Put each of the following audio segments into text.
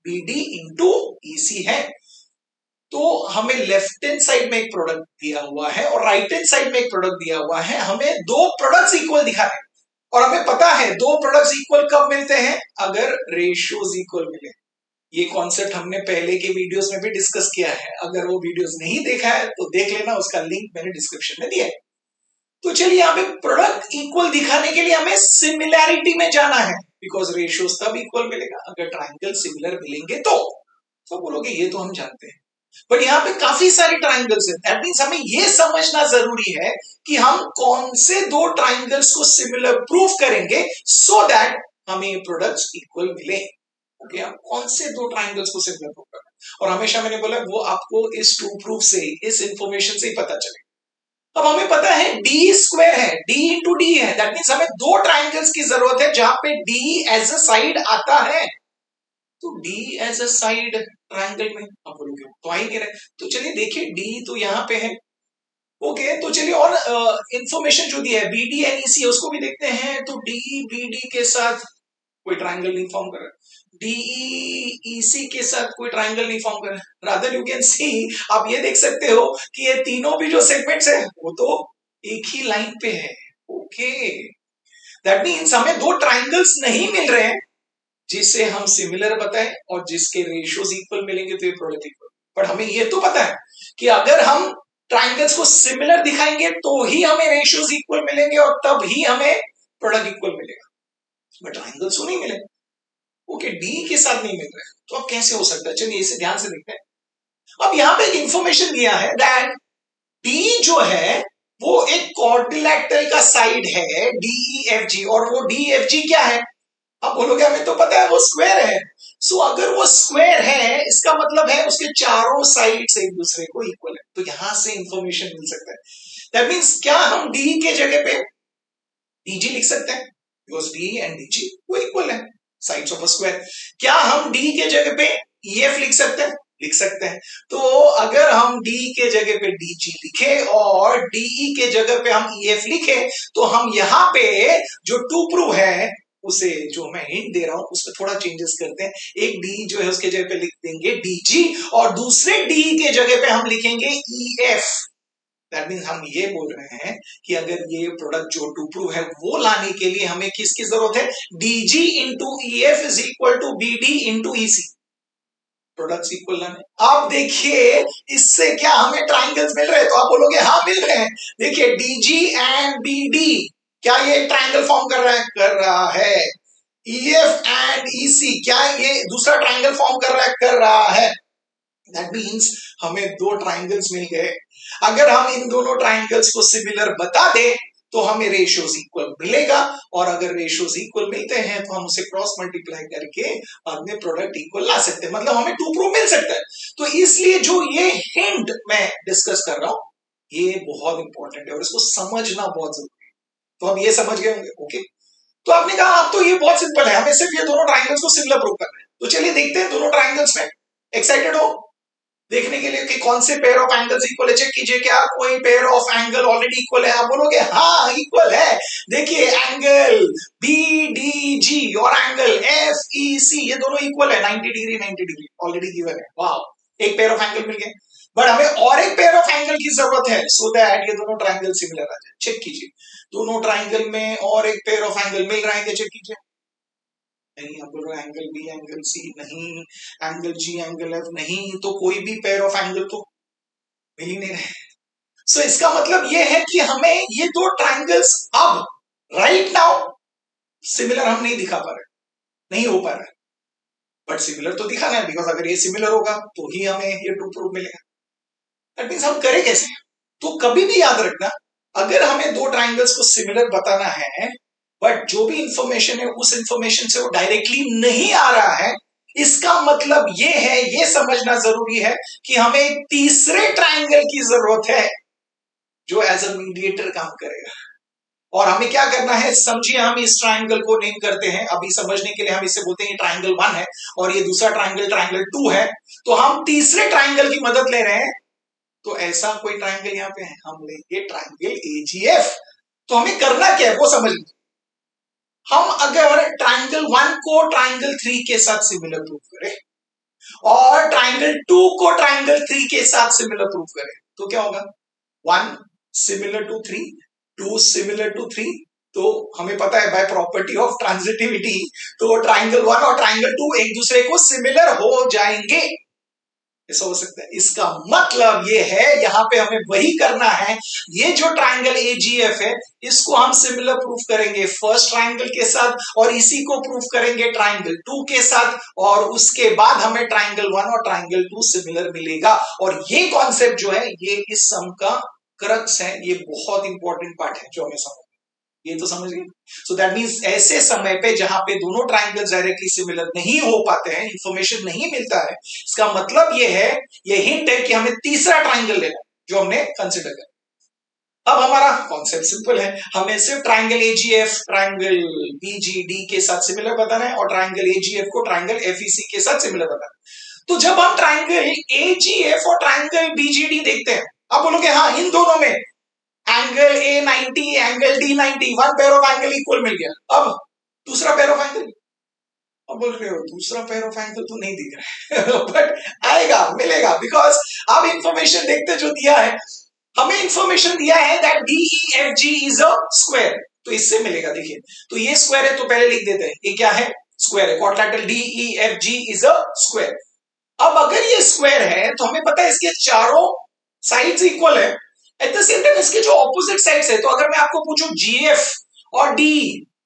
BD into EC है। तो हमें लेफ्ट हैंड साइड में एक प्रोडक्ट दिया हुआ है और राइट हैंड साइड में एक प्रोडक्ट दिया हुआ है। हमें दो प्रोडक्ट्स इक्वल दिखाने और हमें पता है दो प्रोडक्ट्स इक्वल कब मिलते हैं, अगर रेशियोज इक्वल मिले। ये कॉन्सेप्ट हमने पहले के वीडियोस में भी डिस्कस किया है, अगर वो वीडियोस नहीं देखा है तो देख लेना, उसका लिंक मैंने डिस्क्रिप्शन में दिया है। तो चलिए यहाँ पे प्रोडक्ट इक्वल दिखाने के लिए हमें सिमिलैरिटी में जाना है, बिकॉज रेशियोज तब इक्वल मिलेगा अगर ट्राइंगल सिमिलर मिलेंगे तो बोलोगे ये तो हम जानते हैं, बट यहाँ पे काफी सारे ट्राइंगल्स हैं। दैट मींस हमें ये समझना जरूरी है कि हम कौन से दो ट्राइंगल्स को सिमिलर प्रूफ करेंगे सो दैट हमें प्रोडक्ट्स इक्वल मिले। ओके, हम कौन से दो ट्राइंगल्स को सिमिलर प्रूफ करें, और हमेशा मैंने बोला वो आपको इस टू प्रूफ से, इस इंफॉर्मेशन से ही पता चलेगा। अब हमें पता है डी स्क्वायर है, डी इंटू डी है, दैट मींस हमें दो ट्राइंगल्स की जरूरत है जहां पे डी एज अ साइड आता है। तो D as a side triangle में आप बोलोगे तो आ ही कह रहे, तो चलिए देखिए डी तो यहाँ पे है। ओके, तो चलिए और इंफॉर्मेशन जो दी है BD एंड EC उसको भी देखते हैं। तो डी BD के साथ कोई ट्राइंगल नहीं फॉर्म कर रहा, DE EC के साथ कोई ट्राइंगल नहीं फॉर्म कर रहा। रादर यू कैन सी, आप ये देख सकते हो कि ये तीनों भी जो सेगमेंट्स है वो तो एक ही लाइन पे है। ओके, दैट मींस हमें दो ट्राइंगल्स नहीं मिल रहे हैं जिससे हम सिमिलर बताएं और जिसके रेशियोज इक्वल मिलेंगे तो ये प्रोडक्ट इक्वल। पर हमें ये तो पता है कि अगर हम ट्राइंगल्स को सिमिलर दिखाएंगे तो ही हमें रेशियोज इक्वल मिलेंगे और तब ही हमें प्रोडक्ट इक्वल मिलेगा, बट ट्राइंगल्स को नहीं मिले। ओके, डी के साथ नहीं मिल रहा है तो अब कैसे हो सकता है, चलिए इसे ध्यान से देखते हैं। अब यहां पे एक इंफॉर्मेशन दिया है दैट डी जो है वो एक क्वाड्रिलैटरल का साइड है DEFG, और वो DFG क्या है, आप बोलोगे हमें तो पता है वो स्क्वायर है। सो अगर वो स्क्वायर है इसका मतलब है उसके चारों साइड्स एक दूसरे को इक्वल है, तो यहां से इंफॉर्मेशन मिल सकता है। दैट मींस क्या हम डी के जगह पे DG लिख सकते हैं, बिकॉज डी एंड DG वो इक्वल है, साइड्स ऑफ अ स्क्वायर। क्या हम डी के जगह पे EF लिख सकते हैं, लिख सकते हैं। तो अगर हम डी के जगह पे DG लिखे और DE के जगह पे हम EF लिखे तो हम यहाँ पे जो टू प्रूव है उसे, जो मैं हिंट दे रहा हूं उसमें थोड़ा चेंजेस करते हैं। एक डी जो है उसके जगह पे लिख देंगे DG और दूसरे डी के जगह पे हम लिखेंगे EF। दैट मींस हम ये बोल रहे हैं कि अगर ये प्रोडक्ट जो टू प्रूव है वो लाने के लिए हमें किसकी जरूरत है, DG into EF is equal to BD into EC, products equal लाने। आप देखिए इससे क्या हमें ट्राइंगल्स मिल रहे हैं, तो आप बोलोगे हाँ मिल रहे हैं। देखिए DG एंड BD, क्या ये ट्राइंगल फॉर्म कर रहा है। EF एंड EC, क्या ये दूसरा ट्राइंगल फॉर्म कर रहा है। दैट मींस हमें दो ट्राइंगल्स मिल गए। अगर हम इन दोनों ट्राइंगल्स को सिमिलर बता दें तो हमें रेशियोज इक्वल मिलेगा, और अगर रेशियोज इक्वल मिलते हैं तो हम उसे क्रॉस मल्टीप्लाई करके अपने प्रोडक्ट इक्वल ला सकते हैं, मतलब हमें टू प्रूफ मिल सकता है। तो इसलिए जो ये हिंट मैं डिस्कस कर रहा हूं ये बहुत इंपॉर्टेंट है और इसको समझना बहुत जरूरी है। तो हम ये समझ गए होंगे। ओके, तो आपने कहा अब तो ये बहुत सिंपल है, हमें सिर्फ ये दोनों ट्राइंगल्स को सिमिलर प्रूव करना है। तो चलिए देखते हैं दोनों ट्राइंगल्स में। एक्साइटेड हो देखने के लिए कि कौन से पेयर ऑफ एंगल्स इक्वल है। चेक कीजिए क्या कोई pair of angle already equal है, आप बोलोगे हाँ इक्वल है। देखिए एंगल BDG और एंगल FEC ये दोनों इक्वल है, 90 डिग्री 90 डिग्री ऑलरेडी गिवन है। वाह, एक पेयर ऑफ एंगल मिल गए, बट हमें और एक पेयर ऑफ एंगल की जरूरत है सो दैट ये दोनों ट्राइंगल सिमिलर आ जाए। चेक कीजिए दोनों ट्राइंगल में और एक पेयर ऑफ एंगल मिल रहा है, चेक कीजिए। नहीं, आप बोल रहे एंगल B एंगल C नहीं, एंगल G एंगल F नहीं, तो कोई भी पेयर ऑफ एंगल तो मिल ही नहीं रहे। सो इसका मतलब ये है कि हमें ये दो ट्राइंगल्स अब राइट नाउ सिमिलर हम नहीं दिखा पा रहे, नहीं हो पा रहा है, बट सिमिलर तो दिखाना है, बिकॉज अगर ये सिमिलर होगा तो ही हमें ये टू प्रूफ मिलेगा। दैट मींस हम करें कैसे, तो कभी भी याद रखना अगर हमें दो ट्राइंगल्स को सिमिलर बताना है बट जो भी इंफॉर्मेशन है उस इंफॉर्मेशन से वो डायरेक्टली नहीं आ रहा है, इसका मतलब ये है, ये समझना जरूरी है कि हमें एक तीसरे ट्राइंगल की जरूरत है जो एज अ मीडिएटर काम करेगा। और हमें क्या करना है, समझिए हम इस ट्राइंगल को नेम करते हैं, अभी समझने के लिए हम इसे बोलते हैं ट्राइंगल 1 है और ये दूसरा ट्राइंगल ट्राइंगल 2 है। तो हम तीसरे ट्राइंगल की मदद ले रहे हैं, तो ऐसा कोई ट्राइंगल यहां पे है, हम लेंगे ट्राइंगल AGF। तो हमें करना क्या है वो समझ लीजिए। हम अगर ट्राइंगल 1 को ट्राइंगल 3 के साथ सिमिलर प्रूव करें और ट्राइंगल 2 को ट्राइंगल 3 के साथ सिमिलर प्रूफ करें तो क्या होगा? 1 सिमिलर टू 3, 2 सिमिलर टू 3। तो हमें पता है बाय प्रॉपर्टी ऑफ ट्रांजिटिविटी तो ट्राइंगल 1 और ट्राइंगल 2 एक दूसरे को सिमिलर हो जाएंगे। ऐसा हो सकता है। इसका मतलब ये है यहां पे हमें वही करना है। ये जो ट्राइंगल एजीएफ है इसको हम सिमिलर प्रूफ करेंगे फर्स्ट ट्राइंगल के साथ और इसी को प्रूफ करेंगे ट्राइंगल 2 के साथ और उसके बाद हमें ट्राइंगल 1 और ट्राइंगल 2 सिमिलर मिलेगा। और ये कॉन्सेप्ट जो है ये इस सम का क्रक्स है, ये बहुत इंपॉर्टेंट पार्ट है जो हमें समझ, ये तो समझ गए। सो दैट मींस ऐसे समय पे जहां पे दोनों ट्राइंगल्स डायरेक्टली सिमिलर नहीं हो पाते हैं, इंफॉर्मेशन नहीं मिलता है, इसका मतलब ये है, ये हिंट है कि हमें तीसरा ट्राइंगल लेना जो हमने कंसिडर किया। अब हमारा कॉन्सेप्ट सिंपल है, हमें सिर्फ ट्राइंगल एजीएफ ट्राइंगल बीजीडी के साथ सिमिलर बताना है और ट्राइंगल एजीएफ को ट्राइंगल एफईसी के साथ सिमिलर बताना है। तो जब हम ट्राइंगल एजीएफ और ट्राइंगल बीजीडी देखते हैं, आप बोलोगे हाँ इन दोनों में angle A 90 angle D 90, one pair of angle equal मिल गया। अब दूसरा पेयर ऑफ एंगल, अब बोल रहे हो दूसरा पेयर ऑफ एंगल तो नहीं दिख रहा है बट आएगा, मिलेगा, बिकॉज अब इंफॉर्मेशन देखते जो दिया है, हमें इंफॉर्मेशन दिया है that D E F G is a square, तो इससे मिलेगा। देखिए तो ये स्क्वायर है तो पहले लिख देते हैं, ये क्या है? स्क्वायर है। Quadrilateral D E F G is a square. अब अगर ये स्क्वायर है तो हमें पता है इसके चारों साइड्स इक्वल है, एट द सेम टाइम इसके जो ऑपोजिट साइड्स है, तो अगर मैं आपको पूछूं जीएफ और डी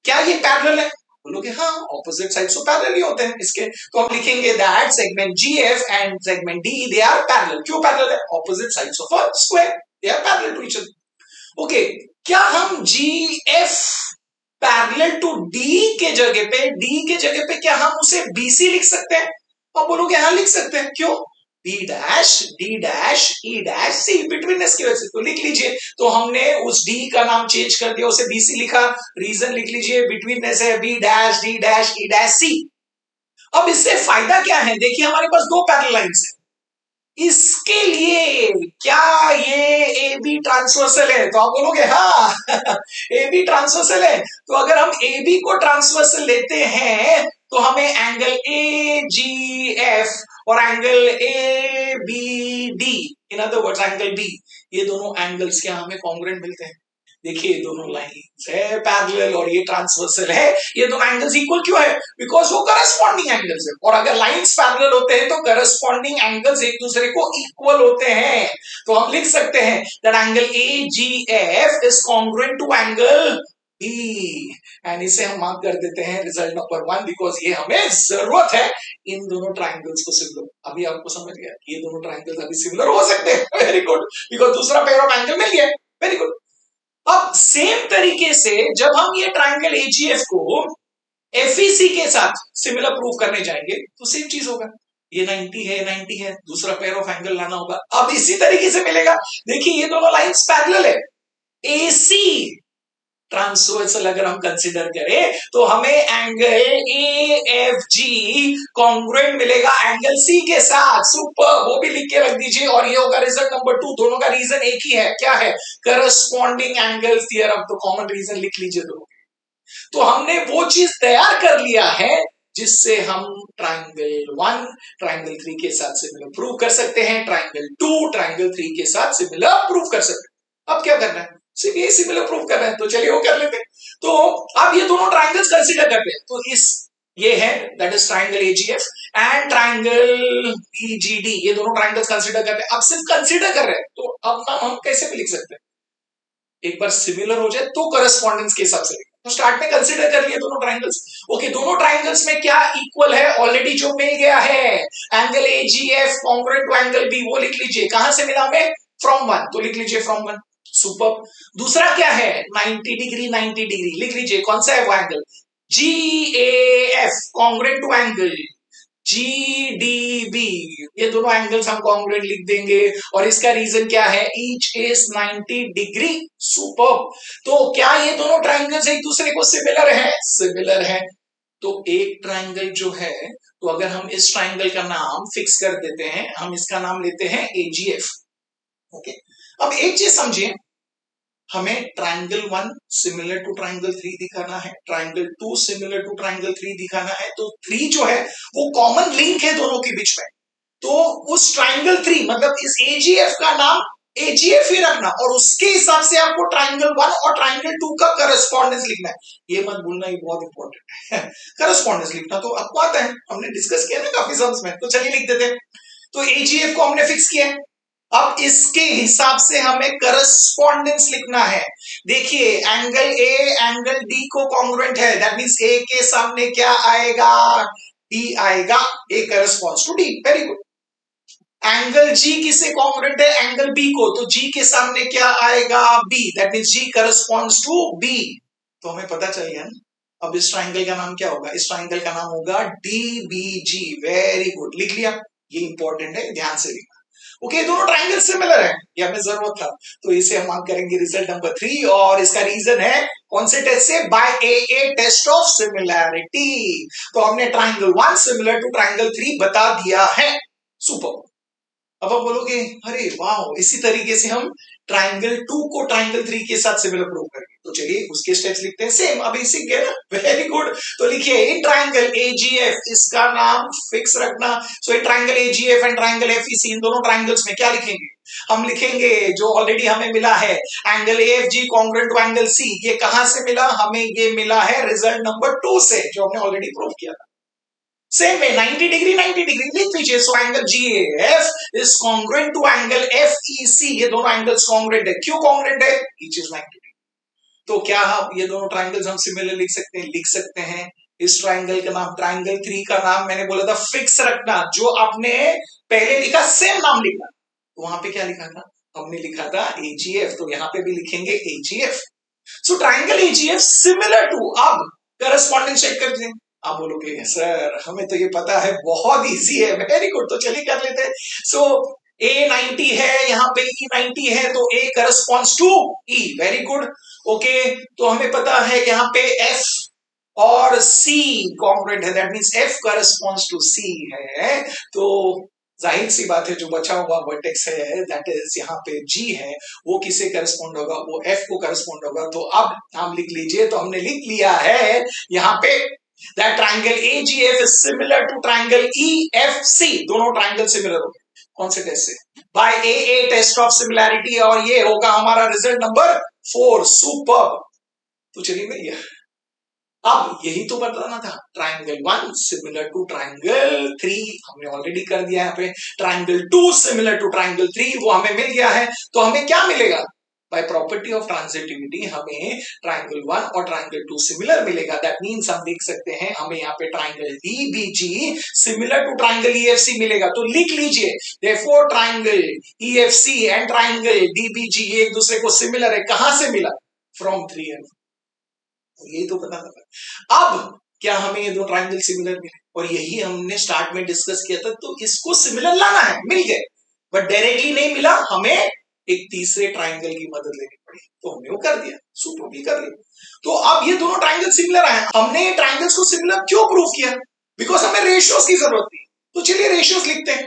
क्या ये पैरेलल है? बोलोगे हाँ ऑपोजिट साइड्स तो पैरेलल ही होते हैं इसके, तो हम लिखेंगे that segment GF and segment D they are parallel. क्यों पैरेलल है? Opposite sides of a square, they are parallel to each other. Okay, क्या हम जीएफ पैरेलल टू डी के जगह पे, डी के जगह पे क्या हम उसे बीसी लिख सकते हैं? आप बोलोगे हाँ लिख सकते हैं। क्यों? B dash D dash E dash C, betweenness की वजह से, तो लिख लीजिए। तो हमने उस डी का नाम चेंज कर दिया, उसे बीसी लिखा, रीजन लिख लीजिए, बिटवीननेस है B dash D dash E dash C. अब इससे फायदा क्या है? देखिए हमारे पास दो पैरेलल लाइंस है, इसके लिए क्या ये ए बी ट्रांसवर्सल है? तो आप बोलोगे हाँ ए बी ट्रांसवर्सल है। तो अगर हम ए बी को ट्रांसवर्सल लेते हैं तो हमें एंगल ए जी एफ और angle A B D, in other words angle B, ये दोनों एंगल्स क्या हमें कॉन्ग्रुएंट मिलते हैं? देखिए दोनों लाइंस है पैरेलल और ये ट्रांसवर्सल है, ये दोनों एंगल्स इक्वल क्यों है? बिकॉज वो करस्पॉन्डिंग एंगल्स है, और अगर लाइंस पैरेलल होते हैं तो करस्पॉन्डिंग एंगल्स एक दूसरे को इक्वल होते हैं। तो हम लिख सकते हैं that angle A G F is congruent to angle B, and इसे हम मार्क कर देते हैं रिजल्ट नंबर 1, बिकॉज ये हमें जरूरत है इन दोनों ट्राइंगल्स को सिमिलर। अभी आपको समझ गया ये दोनों ट्राइंगल्स अभी सिमिलर हो सकते हैं, वेरी गुड, बिकॉज दूसरा पेयर ऑफ एंगल मिल गया, वेरी गुड। अब सेम तरीके से जब हम ये ट्राइंगल एजीएफ को एफईसी के साथ सिमिलर प्रूव करने जाएंगे तो सेम चीज होगा, ये 90 है 90 है, दूसरा पेयर ऑफ एंगल लाना होगा। अब इसी तरीके से मिलेगा, देखिए ये दोनों लाइंस पैरेलल है, एसी ट्रांसवर्सल अगर हम कंसीडर करें तो हमें angle A F G congruent मिलेगा एंगल सी के साथ। सुपर, वो भी लिख के रख दीजिए, और ये होगा रिजल्ट नंबर 2। दोनों का रीजन एक ही है, क्या है? Corresponding angle theorem. तो कॉमन रीजन लिख लीजिए दोनों। तो हमने वो चीज तैयार कर लिया है जिससे हम ट्राइंगल 1 ट्राइंगल 3 के साथ सिमिलर प्रूव कर सकते हैं, ट्राइंगल 2 ट्राइंगल 3 के साथ सिमिलर प्रूव कर सकते हैं। अब क्या करना है? सिर्फ ये सिमिलर प्रूव कर रहे हैं, तो चलिए वो कर लेते हैं। तो अब ये दोनों ट्राइंगल्स कंसीडर करते हैं, तो इस ये है that is triangle AGF and triangle BGD, ये दोनों ट्राइंगल्स कंसीडर कर रहे हैं। अब सिर्फ कंसीडर कर रहे हैं, तो अब नाम हम कैसे भी लिख सकते हैं, एक बार सिमिलर हो जाए तो करस्पॉन्डेंस के हिसाब से। तो स्टार्ट में कंसीडर कर लिए दोनों ट्राइंगल्स। ओके, दोनों ट्राइंगल्स में क्या इक्वल है? ऑलरेडी जो मिल गया है angle AGF congruent to angle B, वो लिख लीजिए। कहां से मिला हमें? फ्रॉम 1, तो लिख लीजिए फ्रॉम 1। सुपर। दूसरा क्या है? 90 डिग्री 90 डिग्री, लिख लीजिए कौन सा है वो angle? G A F congruent to angle GDB, ये दोनों एंगल्स हम कॉन्ग्रुएंट लिख देंगे, और इसका रीजन क्या है? Each is 90 degree. सुपर। तो क्या ये दोनों ट्राइंगल्स एक दूसरे को सिमिलर है? सिमिलर है। तो एक ट्राइंगल जो है, तो अगर हम इस ट्राइंगल का नाम फिक्स कर देते हैं, हम इसका नाम लेते हैं AGF। ओके, अब एक चीज समझिए, हमें ट्राइंगल 1 सिमिलर टू ट्राइंगल 3 दिखाना है, ट्राइंगल 2 सिमिलर टू ट्राइंगल 3 दिखाना है। तो 3 जो है वो कॉमन लिंक है दोनों के बीच में। तो उस ट्राइंगल 3 मतलब इस एजीएफ का नाम एजीएफ ही रखना और उसके हिसाब से आपको ट्राइंगल 1 और ट्राइंगल 2 का करस्पॉन्डेंस लिखना है। ये मत भूलना, ये बहुत इंपॉर्टेंट है। करस्पॉन्डेंस लिखना तो आपको आता है, हमने डिस्कस किया ना काफी सम्स में। तो चलिए लिख देते हैं। तो एजीएफ को हमने फिक्स किया है। अब इसके हिसाब से हमें करस्पॉन्डेंस लिखना है। देखिए एंगल ए एंगल डी को कॉन्ग्रुएंट है, दैट मींस ए के सामने क्या आएगा, डी आएगा। A corresponds to D, very good. Angle G किसे कॉन्ग्रुएंट है, एंगल बी को, तो जी के सामने क्या आएगा, B, that means G corresponds to B. तो हमें पता चल गया ना। अब इस ट्राइंगल का नाम क्या होगा, इस ट्राइंगल का नाम होगा डीबीजी, वेरी गुड, लिख लिया। ये इंपॉर्टेंट है, ध्यान से लिखना। ओके, दोनों ट्राइंगल सिमिलर है, ये हमें जरूरत था। तो इसे हम मार्क करेंगे रिजल्ट नंबर 3 और इसका रीजन है कौन से टेस्ट से, by a test of similarity. तो हमने ट्राइंगल 1 सिमिलर टू ट्राइंगल 3 बता दिया है। सुपर। अब आप बोलोगे अरे वाह, इसी तरीके से हम ट्राइंगल 2 को ट्राइंगल 3 के साथ सिमिलर प्रूव करेंगे। तो चलिए उसके स्टेप्स लिखते हैं, सेम अभी सीख गए ना, वेरी गुड। तो लिखिए इन ट्राइंगल एजीएफ, इसका नाम फिक्स रखना। So in triangle AGF and triangle FEC, इन दोनों ट्राइंगल्स में क्या लिखेंगे, हम लिखेंगे जो ऑलरेडी हमें मिला है, angle AFG congruent to angle C. ये कहां से मिला हमें, ये मिला है रिजल्ट नंबर 2 से, जो हमने ऑलरेडी प्रूव किया था। सेम वे 90 डिग्री 90 डिग्री लिख लीजिए। So angle GAF is congruent to angle FEC, ये दोनों एंगल्स कॉन्ग्रुएंट है। क्यों कॉन्ग्रुएंट है, ईच इज 90 डिग्री। तो क्या हम ये दोनों ट्राइंगल्स हम सिमिलर लिख सकते हैं, लिख सकते हैं। इस ट्राइंगल का नाम, ट्राइंगल 3 का नाम मैंने बोला था फिक्स रखना, जो आपने पहले लिखा सेम नाम लिखना। तो वहां पे क्या लिखा था, हमने लिखा था एजीएफ, तो यहां पे भी लिखेंगे AGF. So triangle AGF similar to, अब करस्पॉन्डेंस चेक कर दें। आप बोलोगे सर हमें तो ये पता है, बहुत इजी है, वेरी गुड। तो चलिए कर लेते हैं। सो ए 90 है, यहाँ पे ई 90 है, तो A corresponds to E, very good. Okay, तो हमें पता है यहाँ पे एफ और सी कॉन्ग्रुएंट है, that means F corresponds to C है। तो जाहिर सी बात है जो बचा हुआ वर्टेक्स है, दैट इज यहाँ पे जी है, वो किसे करस्पॉन्ड होगा, वो एफ को करस्पॉन्ड होगा। तो अब हम लिख लीजिए, तो हमने लिख लिया है यहाँ पे that triangle AGF is similar to triangle EFC, दोनों ट्राइंगल सिमिलर हो गए। कौन से टेस्ट से, by AA test of similarity, और ये होगा हमारा रिजल्ट नंबर 4। सुपर। तो चलिए मिल गया। अब यही तो बताना था, ट्राइंगल 1 सिमिलर टू ट्राइंगल 3 हमने ऑलरेडी कर दिया है। पे ट्राइंगल 2 सिमिलर टू ट्राइंगल 3 वो हमें मिल गया है। तो हमें क्या मिलेगा, बाय प्रॉपर्टी ऑफ ट्रांजिटिविटी हमें ट्राइंगल 1 और ट्राइंगल 2 सिमिलर मिलेगा। दैट मींस हम देख सकते हैं हमें यहाँ पे triangle DBG similar to triangle EFC मिलेगा। तो लिख लीजिए therefore triangle EFC and triangle DBG एक दूसरे को सिमिलर है। कहां से मिला, फ्रॉम 3 एंड 4। यही तो पता था। अब क्या हमें ये दो ट्राइंगल सिमिलर मिले, और यही हमने स्टार्ट में डिस्कस किया था। तो इसको सिमिलर लाना है, मिल गए, बट डायरेक्टली नहीं मिला, हमें एक तीसरे ट्राइंगल की मदद लेनी पड़ी। तो हमने वो कर दिया, सुपर भी कर लिया। तो अब ये दोनों ट्राइंगल सिमिलर आए। हमने ट्राइंगल्स को सिमिलर क्यों प्रूव किया, बिकॉज हमें रेशियोज की जरूरत थी। तो चलिए रेशियोज लिखते हैं,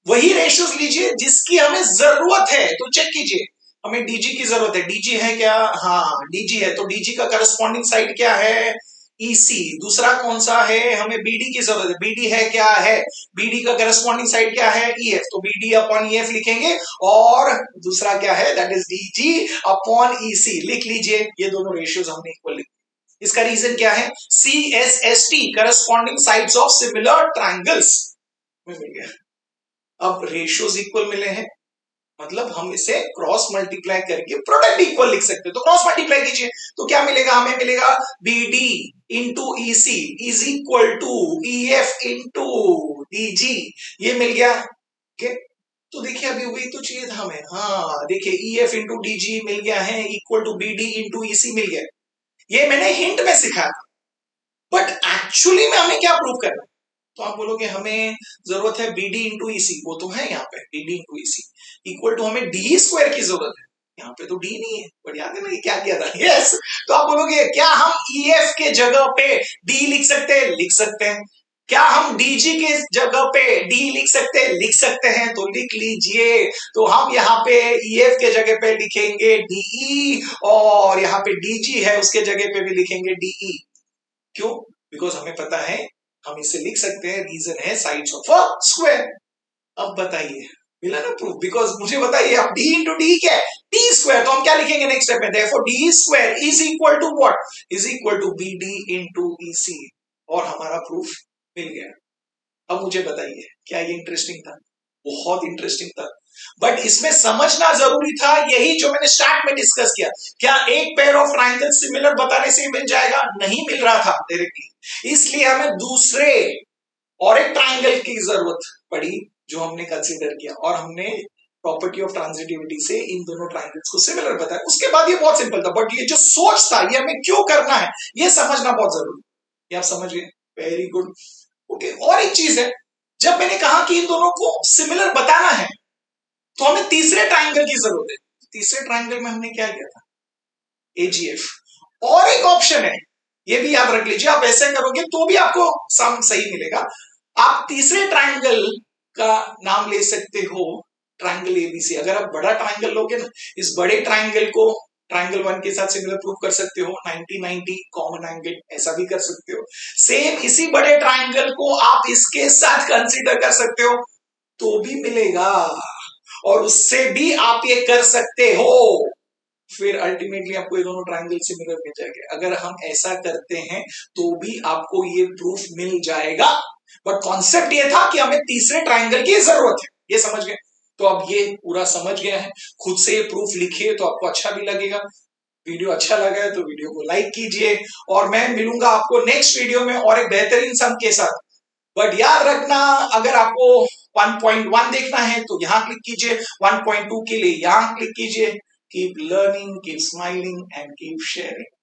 वही रेशियोज लीजिए जिसकी हमें जरूरत है। तो चेक कीजिए, हमें डीजी की जरूरत है, डीजी है क्या, हाँ डीजी है। तो डीजी का करस्पॉन्डिंग साइड क्या है, ईसी। दूसरा कौन सा है, हमें बीडी की जरूरत है, बीडी है क्या है, बीडी का करस्पॉन्डिंग साइड क्या है, ईएफ। तो बीडी अपॉन ईएफ लिखेंगे, और दूसरा क्या है, that is DG upon EC, लिख लीजिए। ये दोनों रेशियोज हमने इक्वल लिखे। इसका रीजन क्या है, CSST corresponding sides of similar triangles मिल गया। अब रेशियोज इक्वल मिले हैं, मतलब हम इसे क्रॉस मल्टीप्लाई करके प्रोडक्ट इक्वल लिख सकते हैं। तो क्रॉस मल्टीप्लाई कीजिए, तो क्या मिलेगा, हमें मिलेगा BD into EC is equal to EF into DG, ये मिल गया। ओके, तो देखिए अभी वही तो चाहिए था हमें। हाँ देखिए EF इंटू DG मिल गया है, equal to BD into EC मिल गया। ये मैंने हिंट में सिखाया था, बट एक्चुअली में हमें क्या प्रूव करना। तो आप बोलोगे हमें जरूरत है BD इंटू EC, वो तो है यहाँ पे BD into EC equal to हमें D स्क्वायर की जरूरत है। यहाँ पे तो D नहीं है, बट याद है मैंने क्या किया था, यस। तो आप बोलोगे क्या हम EF के जगह पे D लिख सकते हैं, लिख सकते हैं। क्या हम डीजी के जगह पे डी लिख सकते हैं? तो लिख लीजिए। तो हम यहाँ पे ईएफ के जगह पे लिखेंगे डीई, और यहाँ पे डीजी है उसके जगह पे भी लिखेंगे डीई। क्यों? बिकॉज हमें पता है हम इसे लिख सकते हैं, रीजन है साइड्स ऑफ अ स्क्वायर। अब बताइए, मिला ना प्रूफ? बिकॉज मुझे बताइए अब डी इंटू डी क्या है? T square. तो हम क्या लिखेंगे नेक्स्ट स्टेप में? Therefore D square is equal to what? Is equal to B D into E C. और हमारा प्रूफ मिल गया। अब मुझे बताइए, क्या ये इंटरेस्टिंग था? बहुत इंटरेस्टिंग था। बट इसमें समझना जरूरी था यही जो मैंने स्टार्ट में डिस्कस किया। क्या एक पेयर ऑफ ट्राइंगल सिमिलर बताने से ही मिल जाएगा? नहीं मिल रहा था डायरेक्टली। इसलिए हमें दूसरे और एक ट्राइंगल की जरूरत पड़ी जो हमने कंसीडर किया, और हमने प्रॉपर्टी ऑफ ट्रांजिटिविटी से इन दोनों ट्राइंगल्स को सिमिलर बताया। उसके बाद ये बहुत सिंपल था, बट ये जो सोच था ये हमें क्यों करना है ये समझना बहुत जरूरी। ये आप समझ गए? Very good. ओके, और एक चीज है, जब मैंने कहा कि इन दोनों को सिमिलर बताना है तो हमें तीसरे ट्राइंगल की जरूरत है। तीसरे ट्राइंगल में हमने क्या किया था? एजीएफ। और एक ऑप्शन है, ये भी याद रख लीजिए, आप ऐसे करोगे तो भी आपको सम सही मिलेगा। आप तीसरे ट्राइंगल का नाम ले सकते हो ट्राइंगल एबीसी। अगर आप बड़ा ट्राइंगल लोगे ना, इस बड़े ट्राइंगल को ट्राइंगल वन के साथ सिमिलर प्रूव कर सकते हो, 90-90 कॉमन एंगल, ऐसा भी कर सकते हो। सेम इसी बड़े ट्राइंगल को आप इसके साथ कंसीडर कर सकते हो तो भी मिलेगा, और उससे भी आप ये कर सकते हो। फिर अल्टीमेटली आपको ये दोनों ट्राइंगल सिमिलर मिल जाएंगे। अगर हम ऐसा करते हैं तो भी आपको ये प्रूफ मिल जाएगा। बट कॉन्सेप्ट ये था कि हमें तीसरे ट्राइंगल की जरूरत है। ये समझ गए? तो अब ये पूरा समझ गया है, खुद से ये प्रूफ लिखिए तो आपको अच्छा भी लगेगा। वीडियो अच्छा लगा है तो वीडियो को लाइक कीजिए, और मैं मिलूंगा आपको नेक्स्ट वीडियो में और एक बेहतरीन सम के साथ। बट याद रखना, अगर आपको 1.1 देखना है तो यहां क्लिक कीजिए, 1.2 के लिए यहां क्लिक कीजिए। Keep learning, keep smiling and keep sharing.